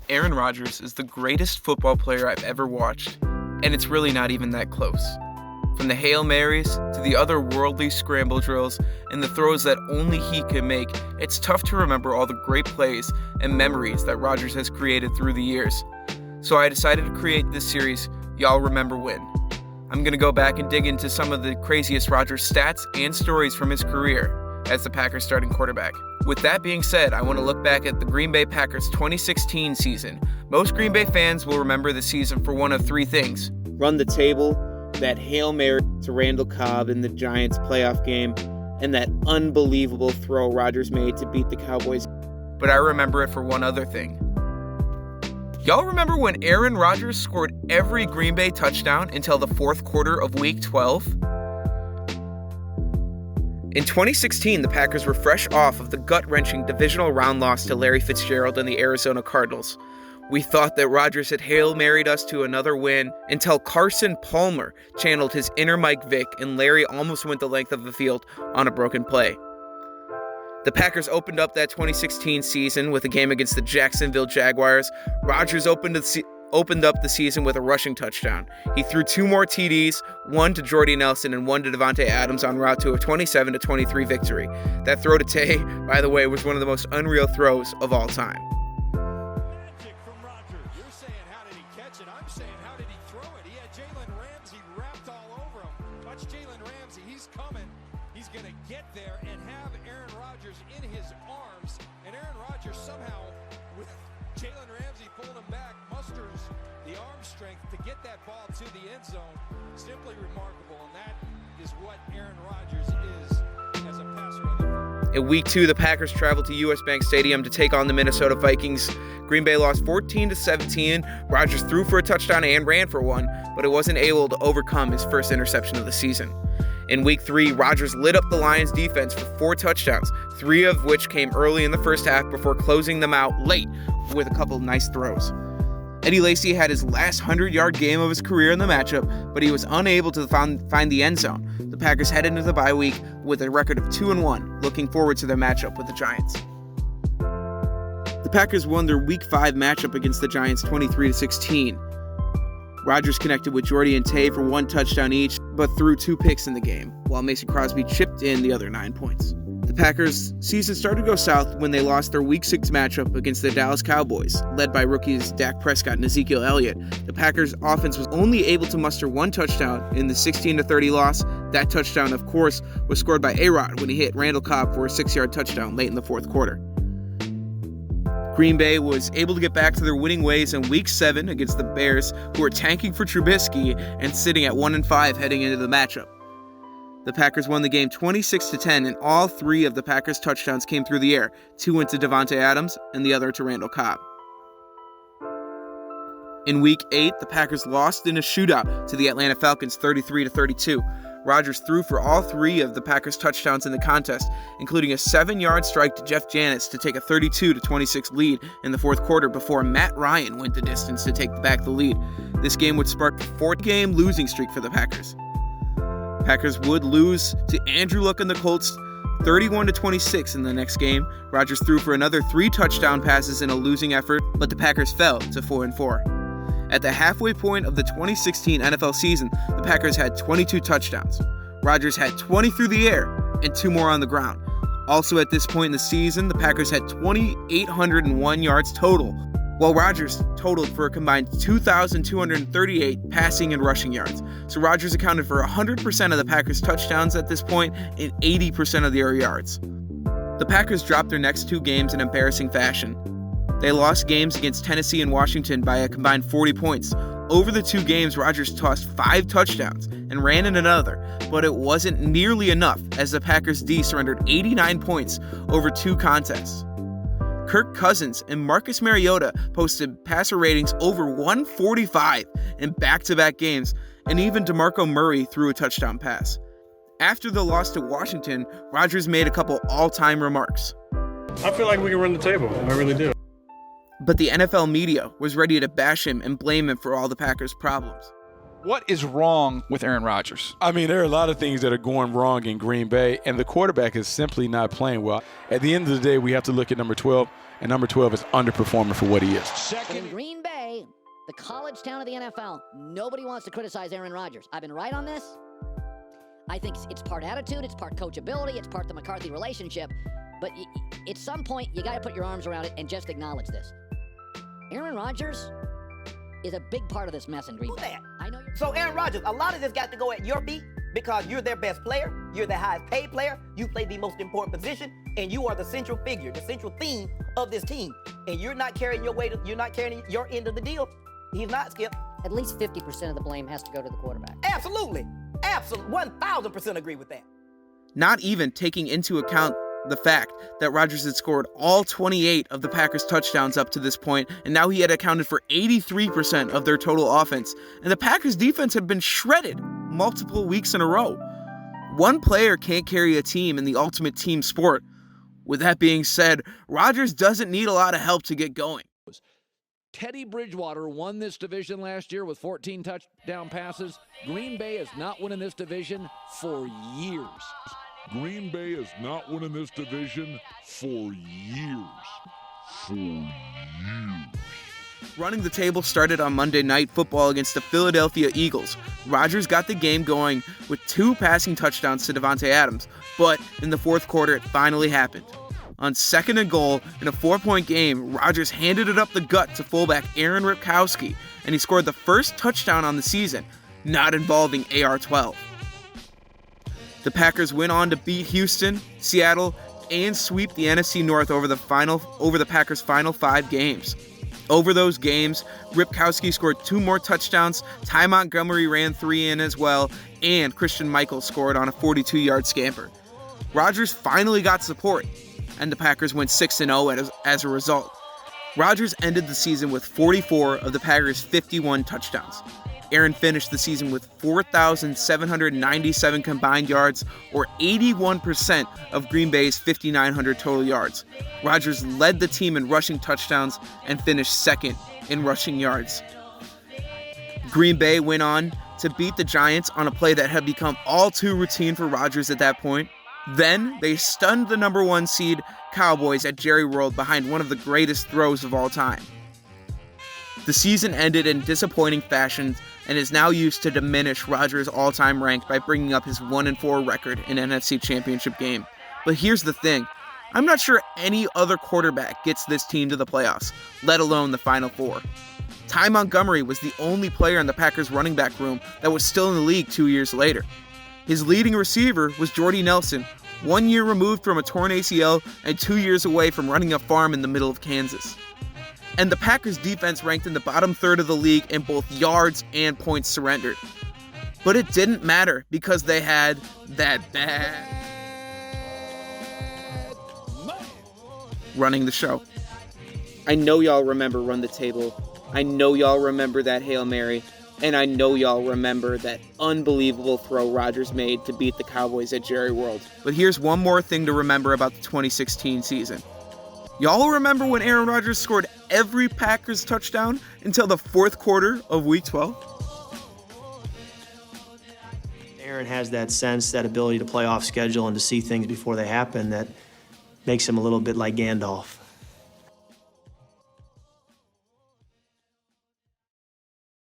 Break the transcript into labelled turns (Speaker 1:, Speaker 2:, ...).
Speaker 1: Aaron Rodgers is the greatest football player I've ever watched, and it's really not even that close. From the Hail Marys to the otherworldly scramble drills and the throws that only he can make, it's tough to remember all the great plays and memories that Rodgers has created through the years. So I decided to create this series, Y'all Remember When. I'm going to go back and dig into some of the craziest Rodgers stats and stories from his career as the Packers starting quarterback. With that being said, I want to look back at the Green Bay Packers 2016 season. Most Green Bay fans will remember the season for one of three things:
Speaker 2: run the table, that Hail Mary to Randall Cobb in the Giants playoff game, and that unbelievable throw Rodgers made to beat the Cowboys.
Speaker 1: But I remember it for one other thing. Y'all remember when Aaron Rodgers scored every Green Bay touchdown until the fourth quarter of Week 12? In 2016, the Packers were fresh off of the gut-wrenching divisional round loss to Larry Fitzgerald and the Arizona Cardinals. We thought that Rodgers had Hail Married us to another win until Carson Palmer channeled his inner Mike Vick and Larry almost went the length of the field on a broken play. The Packers opened up that 2016 season with a game against the Jacksonville Jaguars. Rodgers opened up the season with a rushing touchdown. He threw two more TDs, one to Jordy Nelson and one to Davante Adams en route to a 27-23 victory. That throw to Tay, by the way, was one of the most unreal throws of all time.
Speaker 3: Magic from Rodgers. You're saying, how did he catch it? I'm saying, how did he throw it? He had Jalen Ramsey wrapped all over him. Watch Jalen Ramsey. He's coming. He's going to get there and have Aaron Rodgers in his arms. And Aaron Rodgers somehow, with Jalen Ramsey pulling him back, musters the arm strength to get that ball to the end zone. Simply remarkable, and that is what Aaron Rodgers is as a passer of the football.
Speaker 1: In Week 2, the Packers traveled to US Bank Stadium to take on the Minnesota Vikings. Green Bay lost 14-17. Rodgers threw for a touchdown and ran for one, but it wasn't able to overcome his first interception of the season. In Week 3, Rodgers lit up the Lions' defense for 4 touchdowns, 3 of which came early in the first half before closing them out late with a couple nice throws. Eddie Lacy had his last 100-yard game of his career in the matchup, but he was unable to find the end zone. The Packers head into the bye week with a record of 2-1, looking forward to their matchup with the Giants. The Packers won their Week 5 matchup against the Giants 23-16. Rodgers connected with Jordy and Tay for 1 touchdown each, but threw 2 picks in the game, while Mason Crosby chipped in the other 9 points. The Packers' season started to go south when they lost their Week 6 matchup against the Dallas Cowboys, led by rookies Dak Prescott and Ezekiel Elliott. The Packers' offense was only able to muster 1 touchdown in the 16-30 loss. That touchdown, of course, was scored by A-Rod when he hit Randall Cobb for a 6-yard touchdown late in the fourth quarter. Green Bay was able to get back to their winning ways in Week 7 against the Bears, who were tanking for Trubisky and sitting at 1-5 heading into the matchup. The Packers won the game 26-10, and all 3 of the Packers' touchdowns came through the air. 2 went to Davante Adams, and the other to Randall Cobb. In Week 8, the Packers lost in a shootout to the Atlanta Falcons 33-32. Rodgers threw for all 3 of the Packers' touchdowns in the contest, including a 7-yard strike to Jeff Janis to take a 32-26 lead in the fourth quarter before Matt Ryan went the distance to take back the lead. This game would spark the 4th-game losing streak for the Packers. Packers would lose to Andrew Luck and the Colts 31-26 in the next game. Rodgers threw for another 3 touchdown passes in a losing effort, but the Packers fell to 4-4. At the halfway point of the 2016 NFL season, the Packers had 22 touchdowns. Rodgers had 20 through the air and 2 more on the ground. Also at this point in the season, the Packers had 2,801 yards total, while Rodgers totaled for a combined 2,238 passing and rushing yards. So Rodgers accounted for 100% of the Packers' touchdowns at this point and 80% of their yards. The Packers dropped their next 2 games in embarrassing fashion. They lost games against Tennessee and Washington by a combined 40 points. Over the 2 games, Rodgers tossed 5 touchdowns and ran in another, but it wasn't nearly enough as the Packers D surrendered 89 points over 2 contests. Kirk Cousins and Marcus Mariota posted passer ratings over 145 in back-to-back games, and even DeMarco Murray threw a touchdown pass. After the loss to Washington, Rodgers made a couple all-time remarks.
Speaker 4: I feel like we can run the table. I really do.
Speaker 1: But the NFL media was ready to bash him and blame him for all the Packers' problems.
Speaker 5: What is wrong with Aaron Rodgers?
Speaker 6: I mean, there are a lot of things that are going wrong in Green Bay, and the quarterback is simply not playing well. At the end of the day, we have to look at number 12, and number 12 is underperforming for what he is.
Speaker 7: In Green Bay, the college town of the NFL, nobody wants to criticize Aaron Rodgers. I've been right on this. I think it's part attitude, it's part coachability, it's part the McCarthy relationship. But at some point, you got to put your arms around it and just acknowledge this. Aaron Rodgers is a big part of this mess in Green Bay. I know
Speaker 8: So Aaron Rodgers, a lot of this got to go at your feet because you're their best player, you're their highest paid player, you play the most important position, and you are the central figure, the central theme of this team. And you're not carrying your weight, you're not carrying your end of the deal. He's not, Skip.
Speaker 7: At least 50% of the blame has to go to the quarterback.
Speaker 8: Absolutely. Absolutely. 1,000% agree with that.
Speaker 1: Not even taking into account the fact that Rodgers had scored all 28 of the Packers' touchdowns up to this point, and now he had accounted for 83% of their total offense, and the Packers' defense had been shredded multiple weeks in a row. One player can't carry a team in the ultimate team sport. With that being said, Rodgers doesn't need a lot of help to get going.
Speaker 9: Teddy Bridgewater won this division last year with 14 touchdown passes. Green Bay is not winning this division for years.
Speaker 10: Green Bay is not winning this division for years.
Speaker 1: Running the table started on Monday Night Football against the Philadelphia Eagles. Rodgers got the game going with 2 passing touchdowns to Davante Adams, but in the fourth quarter it finally happened. On 2nd and goal in a 4-point game, Rodgers handed it up the gut to fullback Aaron Rodgers, and he scored the first touchdown on the season, not involving AR-12. The Packers went on to beat Houston, Seattle, and sweep the NFC North over the Packers' final 5 games. Over those games, Ripkowski scored 2 more touchdowns, Ty Montgomery ran 3 in as well, and Christian Michael scored on a 42-yard scamper. Rodgers finally got support, and the Packers went 6-0 as a result. Rodgers ended the season with 44 of the Packers' 51 touchdowns. Aaron finished the season with 4,797 combined yards, or 81% of Green Bay's 5,900 total yards. Rodgers led the team in rushing touchdowns and finished 2nd in rushing yards. Green Bay went on to beat the Giants on a play that had become all too routine for Rodgers at that point. Then they stunned the number 1 seed Cowboys at Jerry World behind one of the greatest throws of all time. The season ended in disappointing fashion and is now used to diminish Rodgers' all-time rank by bringing up his 1-4 record in NFC Championship game. But here's the thing, I'm not sure any other quarterback gets this team to the playoffs, let alone the Final Four. Ty Montgomery was the only player in the Packers running back room that was still in the league 2 years later. His leading receiver was Jordy Nelson, 1 year removed from a torn ACL and 2 years away from running a farm in the middle of Kansas. And the Packers' defense ranked in the bottom third of the league in both yards and points surrendered. But it didn't matter because they had that bad running the show.
Speaker 2: I know y'all remember Run the Table. I know y'all remember that Hail Mary. And I know y'all remember that unbelievable throw Rodgers made to beat the Cowboys at Jerry World.
Speaker 1: But here's one more thing to remember about the 2016 season. Y'all remember when Aaron Rodgers scored every Packers touchdown until the fourth quarter of Week 12?
Speaker 11: Aaron has that sense, that ability to play off schedule and to see things before they happen that makes him a little bit like Gandalf.